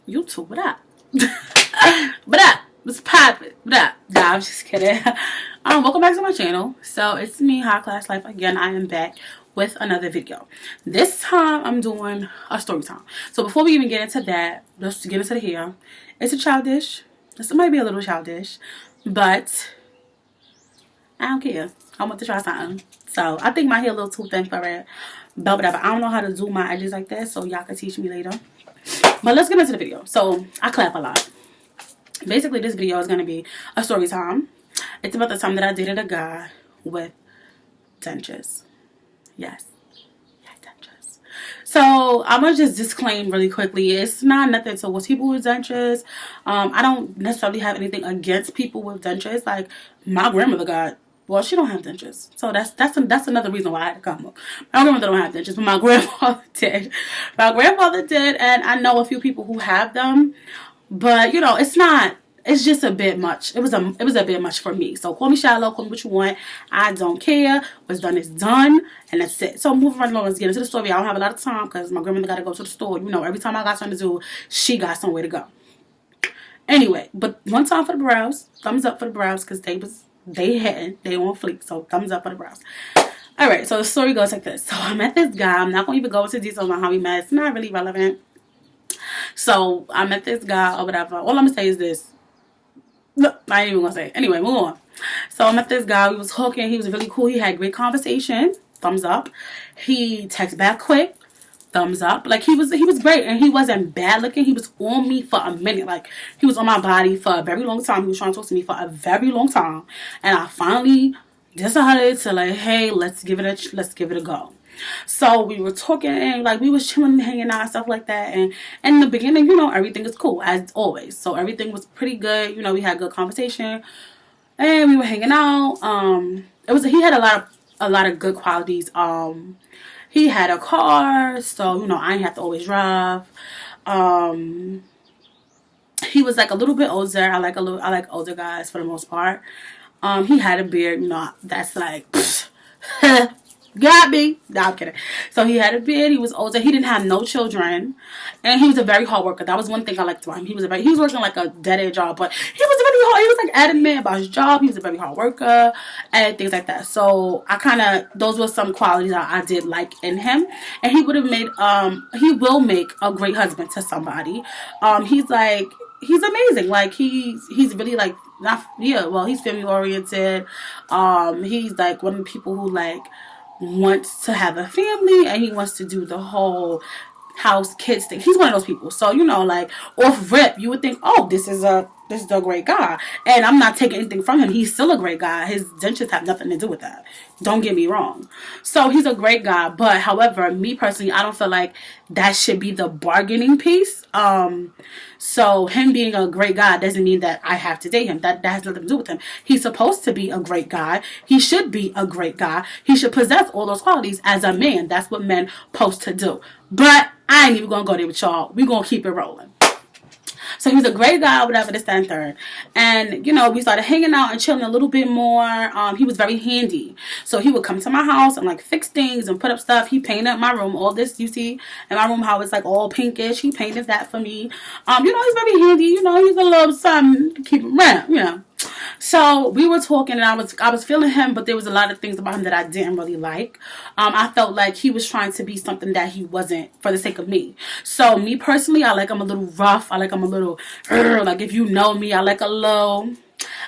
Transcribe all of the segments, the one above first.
YouTube, what up? What up? What's poppin'? What up? Nah, I'm just kidding. Welcome back to my channel. So it's me, High Class Life. Again, I am back with another video. This time I'm doing a story time. So before we even get into that, let's get into the hair. It's a childish. This might be a little childish, but I don't care. I want to try something. So I think my hair a little too thin for it. But whatever. I don't know how to do my edges like that, so y'all can teach me later. But let's get into the video. So I clap a lot. Basically, this video is going to be a story time. It's about the time that I dated a guy with dentures. Yes. Dentures. So I'm going to just disclaim really quickly. It's not nothing towards people with dentures. I don't necessarily have anything against people with dentures. Like, my grandmother got... Well, she don't have dentures. So that's another reason why I had to come. My grandmother don't have dentures, but my grandfather did. My grandfather did, and I know a few people who have them. But, you know, it's just a bit much. It was a bit much for me. So call me shallow, call me what you want. I don't care. What's done is done, and that's it. So moving right along, let's get into the story. I don't have a lot of time because my grandmother got to go to the store. You know, every time I got something to do, she got somewhere to go. Anyway, but one time for the brows. Thumbs up for the brows because they on fleek. So thumbs up for the brows. Alright, so the story goes like this. So I met this guy. I'm not going to even go into details on how we met. It's not really relevant. So I met this guy or whatever. All I'm going to say is this. Look, I ain't even going to say it. Anyway, move on. So I met this guy. We was hooking. He was really cool. He had great conversation. Thumbs up. He texted back quick. Thumbs up. Like, he was great, and he wasn't bad looking. He was on me for a minute. Like, he was on my body for a very long time. He was trying to talk to me for a very long time, and I finally decided to, like, hey, let's give it a go. So we were talking, and like we was chilling, hanging out, and stuff like that. And in the beginning, you know, everything was cool as always. So everything was pretty good. You know, we had good conversation, and we were hanging out. He had a lot of good qualities. He had a car, so, you know, I didn't have to always drive. He was like a little bit older. I like older guys for the most part. He had a beard, you know, that's like, got me. No, I'm kidding. So he had a beard. He was older. He didn't have no children, and he was a very hard worker. That was one thing I liked about him. He was working like a dead-end job, but he was really hard. He was like adamant about his job. He was a very hard worker and things like that. So those were some qualities I did like in him, and he will make a great husband to somebody. He's amazing. Like, he's really like, he's family oriented. He's like one of the people who like wants to have a family, and he wants to do the whole house kids thing. He's one of those people. So, you know, like, off rip, you would think, oh, this is a great guy. And I'm not taking anything from him. He's still a great guy. His dentures have nothing to do with that. Don't get me wrong. So he's a great guy. But however, me personally, I don't feel like that should be the bargaining piece. So him being a great guy doesn't mean that I have to date him. That has nothing to do with him. He's supposed to be a great guy. He should be a great guy. He should possess all those qualities as a man. That's what men supposed to do. But I ain't even gonna go there with y'all. We gonna keep it rolling. So he was a great guy, whatever, this, that, and third. And, you know, we started hanging out and chilling a little bit more. He was very handy. So he would come to my house and, like, fix things and put up stuff. He painted my room. All this you see in my room, how it's, like, all pinkish. He painted that for me. You know, he's very handy. You know, he's a little something to keep him around, you know. So we were talking, and I was feeling him, but there was a lot of things about him that I didn't really like. I felt like he was trying to be something that he wasn't for the sake of me. So me personally, I like him a little rough. I like him a little, like, if you know me, I like a little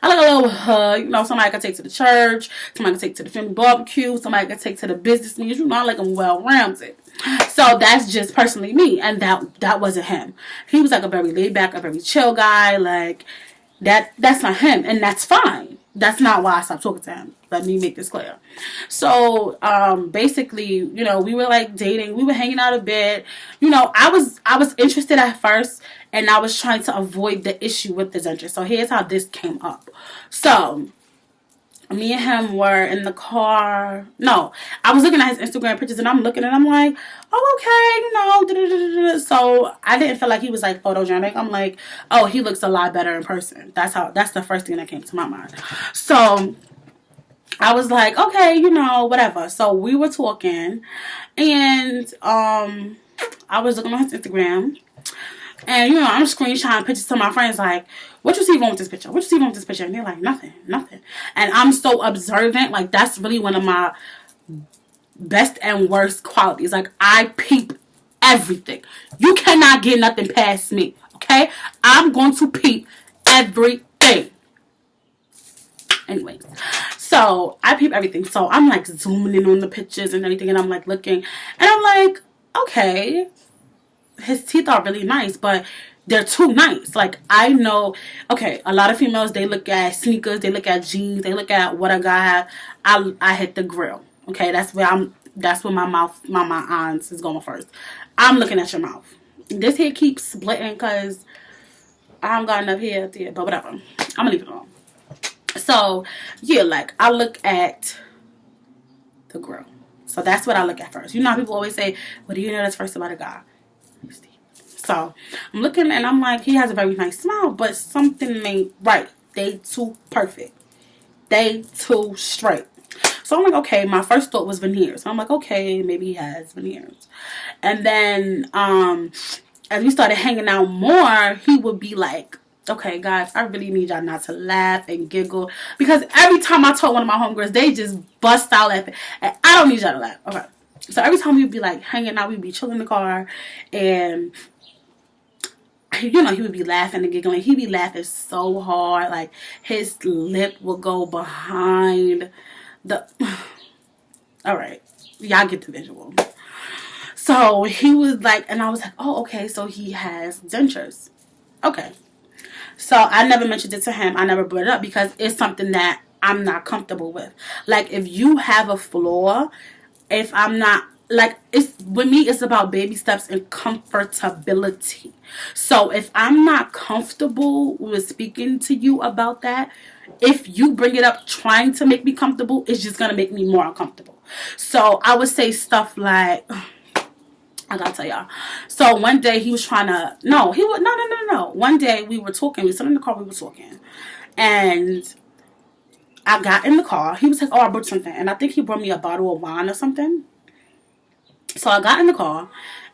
hug. You know, somebody I can take to the church, somebody I can take to the family barbecue, somebody I can take to the business meetings. You know, I like him well-rounded. So that's just personally me, and that wasn't him. He was like a very laid back, a very chill guy. Like, that's not him, and that's fine. That's not why I stopped talking to him. Let me make this clear. So, basically, you know, we were like dating. We were hanging out a bit. You know, I was interested at first, and I was trying to avoid the issue with the dentures. So here's how this came up. So me and him were in the car. No, I was looking at his Instagram pictures, and I'm looking, and I'm like, oh, okay, you know. So I didn't feel like he was like photogenic. I'm like, oh, he looks a lot better in person. That's the first thing that came to my mind. So I was like, okay, you know, whatever. So we were talking, and I was looking on his Instagram. And, I'm screenshotting pictures to my friends like, what you see wrong with this picture? What you see wrong with this picture? And they're like, nothing. And I'm so observant. Like, that's really one of my best and worst qualities. Like, I peep everything. You cannot get nothing past me. Okay? I'm going to peep everything. Anyways, so I peep everything. So I'm like zooming in on the pictures and everything, and I'm like looking, and I'm like, okay, his teeth are really nice, but they're too nice. Like, I know, okay, a lot of females, they look at sneakers, they look at jeans, they look at what a guy have. I hit the grill. Okay, that's where my mouth, my eyes is going first. I'm looking at your mouth. This hair keeps splitting because I don't got enough hair there, but whatever. I'm gonna leave it alone. So, yeah, like, I look at the grill. So that's what I look at first. You know how people always say, what do you know that's first about a guy? So I'm looking and I'm like, he has a very nice smile, but something ain't right. They too perfect. They too straight. So I'm like, okay, my first thought was veneers. So I'm like, okay, maybe he has veneers. And then as we started hanging out more, he would be like, okay, guys, I really need y'all not to laugh and giggle. Because every time I told one of my homegirls, they just bust out laughing. And I don't need y'all to laugh. Okay. So every time we'd be like hanging out, we'd be chilling in the car. And he would be laughing and giggling. He'd be laughing so hard. Like, his lip would go behind the... Alright. Y'all get the visual. So, he was like... And I was like, oh, okay. So, he has dentures. Okay. So, I never mentioned it to him. I never brought it up because it's something that I'm not comfortable with. Like, if you have a flaw... If I'm not... Like, with me, it's about baby steps and comfortability. So if I'm not comfortable with speaking to you about that, if you bring it up trying to make me comfortable, it's just going to make me more uncomfortable. So I would say stuff like, I gotta tell y'all. So one day he was trying to, no. One day we were talking, we sat in the car, we were talking. And I got in the car. He was like, oh, I brought something. And I think he brought me a bottle of wine or something. So I got in the car,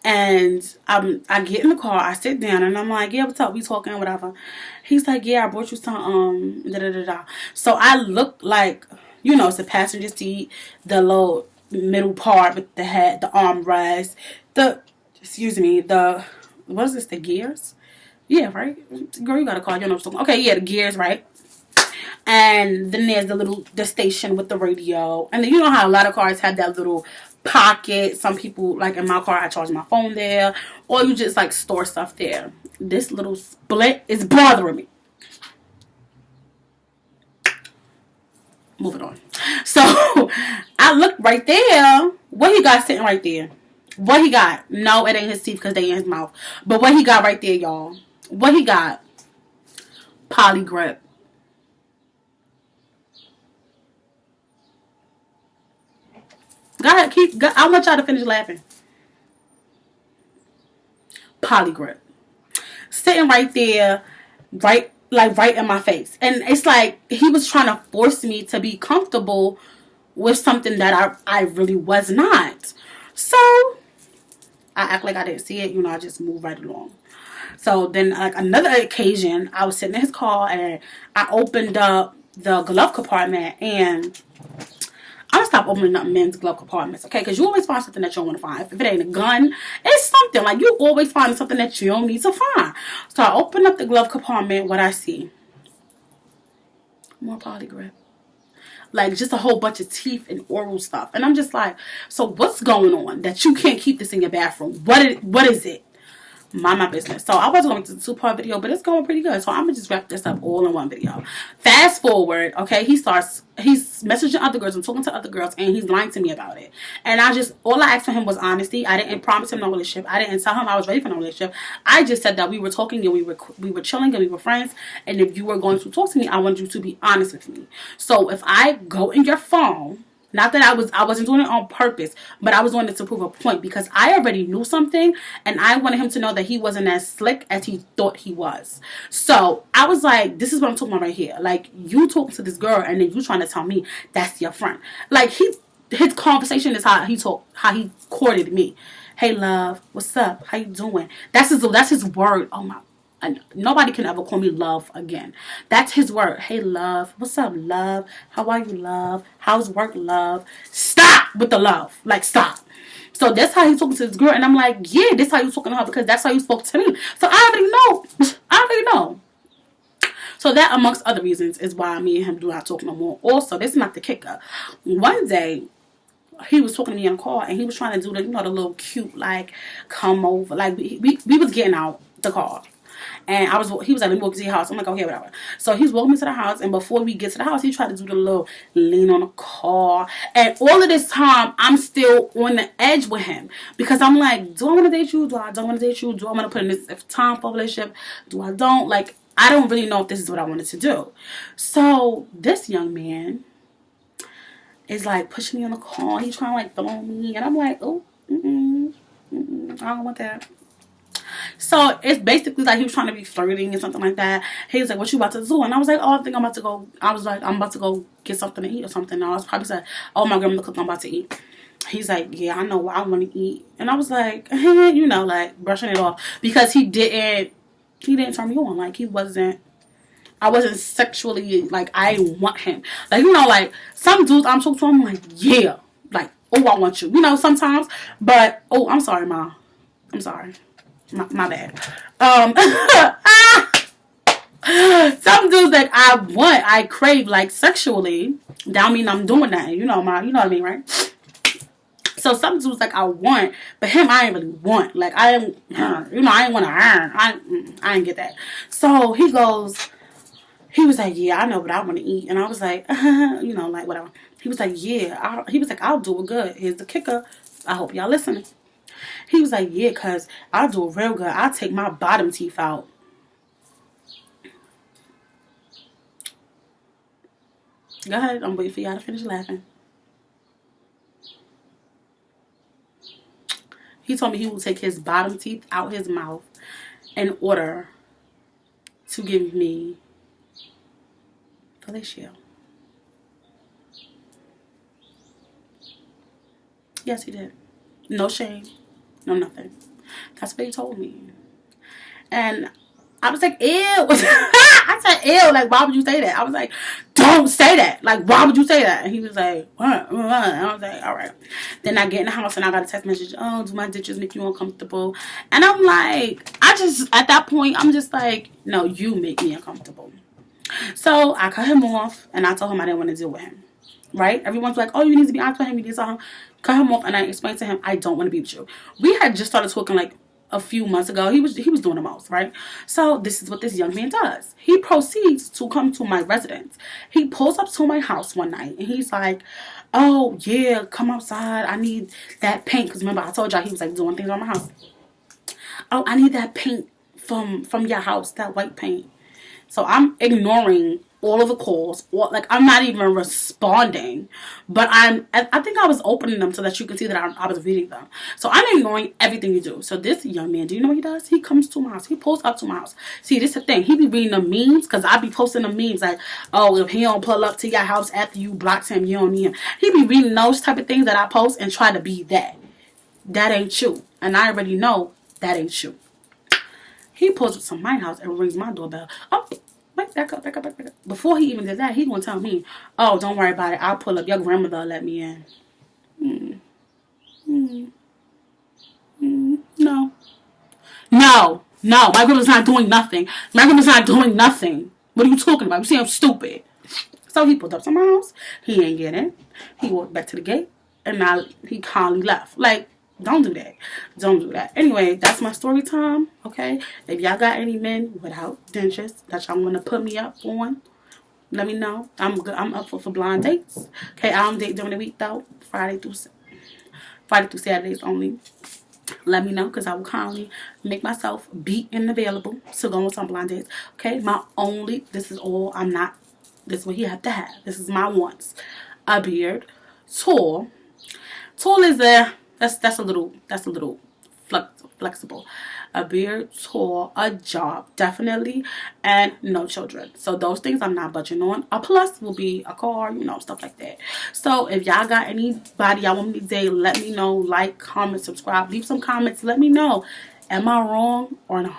and I get in the car, I sit down, and I'm like, yeah, what's up? We talking, whatever. He's like, yeah, I brought you some, da-da-da-da. So I look like, it's the passenger seat, the little middle part with the head, the armrest, what is this, the gears? Yeah, right? Girl, you got a car, you know what I'm talking about. Okay, yeah, the gears, right? And then there's the station with the radio. And then you know how a lot of cars have that little pocket. Some people, like in my car, I charge my phone there. Or you just like store stuff there. This little split is bothering me. Moving on. So, I look right there. What he got sitting right there? What he got? No, it ain't his teeth because they in his mouth. But what he got right there, y'all? What he got? Poly grip. Go ahead, I want y'all to finish laughing. Poly grip. Sitting right there, right in my face. And it's like he was trying to force me to be comfortable with something that I really was not. So, I act like I didn't see it. I just moved right along. So, then like another occasion, I was sitting in his car and I opened up the glove compartment and... I'm gonna stop opening up men's glove compartments, okay? Because you always find something that you don't want to find. If it ain't a gun, it's something. Like, you always find something that you don't need to find. So, I open up the glove compartment. What I see? More poly grip. Like, just a whole bunch of teeth and oral stuff. And I'm just like, so what's going on that you can't keep this in your bathroom? What is it? Mind my business. So I was going to do a 2-part video, but it's going pretty good. So I'm going to just wrap this up all in one video. Fast forward, okay, he's messaging other girls and talking to other girls, and he's lying to me about it. And all I asked for him was honesty. I didn't promise him no relationship. I didn't tell him I was ready for no relationship. I just said that we were talking and we were chilling and we were friends. And if you were going to talk to me, I wanted you to be honest with me. So if I go in your phone... Not that I wasn't doing it on purpose, but I was doing it to prove a point because I already knew something and I wanted him to know that he wasn't as slick as he thought he was. So I was like, this is what I'm talking about right here. Like, you talking to this girl and then you trying to tell me that's your friend. Like, his conversation is how he courted me. Hey, love, what's up? How you doing? That's his word. Oh my. And nobody can ever call me love again. That's his word. Hey, love, what's up, love? How are you, love? How's work, love? Stop with the love. Like, stop. So that's how he's talking to this girl, and I'm like, yeah, this how you talking to her because that's how you spoke to me. So I already know. I already know. So that, amongst other reasons, is why me and him do not talk no more. Also, this is not the kicker. One day, he was talking to me in the car, and he was trying to do the, the little cute, like, come over. Like, we was getting out the car. And he was like, let me walk to your house. I'm like, okay, whatever. So he's walking me to the house, and before we get to the house, he tried to do the little lean on the car. And all of this time, I'm still on the edge with him. Because I'm like, do I want to date you? Do I don't want to date you? Do I want to put in this time for a relationship? Do I don't? Like, I don't really know if this is what I wanted to do. So this young man is like pushing me on the car. He's trying to like throw me. And I'm like, oh, I don't want that. So it's basically like he was trying to be flirting and something like that. He was like, what you about to do? And I was like, oh, I think I'm about to go. I was like, I'm about to go get something to eat or something. And I was probably like, oh, my grandma cooked, I'm about to eat. He's like, yeah, I know what I want to eat. And I was like, like brushing it off. Because he didn't turn me on. Like, I wasn't sexually, like, I didn't want him. Like, like, some dudes I'm talking to, I'm like, yeah. Like, oh, I want you. Sometimes. But, oh, I'm sorry, Ma. I'm sorry. My bad. Some dudes that I crave, like, sexually. That don't mean I'm doing that. You know what I mean, right? So some dudes like I want, but him I ain't really want. Like I ain't, I ain't want to earn. I ain't get that. So he was like, yeah, I know what I want to eat, and I was like, like whatever. He was like, yeah, he was like, I'll do it good. Here's the kicker. I hope y'all listening. He was like, yeah, cause I'll do it real good. I'll take my bottom teeth out. Go ahead. I'm waiting for y'all to finish laughing. He told me he will take his bottom teeth out his mouth in order to give me fellatio. Yes, he did. No shame. No nothing. That's what he told me. And I was like, ew. I said, ew. Like, why would you say that? I was like, don't say that. Like, why would you say that? And he was like, what? And I was like, all right. Then I get in the house and I got a text message. Oh, do my dentures make you uncomfortable? And I'm like, at that point, I'm just like, no, you make me uncomfortable. So I cut him off and I told him I didn't want to deal with him. Right? Everyone's like, oh, you need to be honest with him. You need to cut him off. And I explained to him, I don't want to be with you. We had just started talking like a few months ago. He was doing the most, right? So this is what this young man does. He proceeds to come to my residence. He pulls up to my house one night and he's like, oh yeah, come outside. I need that paint. Because remember I told y'all he was like doing things on my house. Oh, I need that paint from your house, that white paint. So I'm ignoring all of the calls. Like, I'm not even responding. But I think I was opening them so that you can see that I was reading them. So I'm ignoring everything you do. So this young man, do you know what he does? He comes to my house. He pulls up to my house. See, this is the thing. He be reading the memes because I be posting the memes like, oh, if he don't pull up to your house after you blocked him, you don't need him. He be reading those type of things that I post and try to be that. That ain't you. And I already know that ain't you. He pulls up to my house and rings my doorbell. Oh, wait, back up. Before he even did that, he gonna tell me, oh, don't worry about it. I'll pull up. Your grandmother will let me in. No. My grandmother's not doing nothing. What are you talking about? You see I'm stupid. So he pulled up to my house. He ain't get in. He walked back to the gate. And now he calmly left. Like, don't do that. Anyway, that's my story time. Okay, if y'all got any men without dentures that y'all want to put me up on, let me know. I'm good. I'm up for blind dates. Okay, I don't date during the week though. Friday through Saturdays only. Let me know because I will kindly make myself beat and available to go on some blind dates. Okay, this is all. This is what you have to have. This is my wants. A beard, tall. Tall is there. That's a little flexible. a beard tour, a job, definitely, and no children. So those things I'm not budging on. A plus will be a car, you know, stuff like that. So if y'all got anybody y'all want me to date, let me know. Like, comment, subscribe, leave some comments, let me know. Am I wrong or no?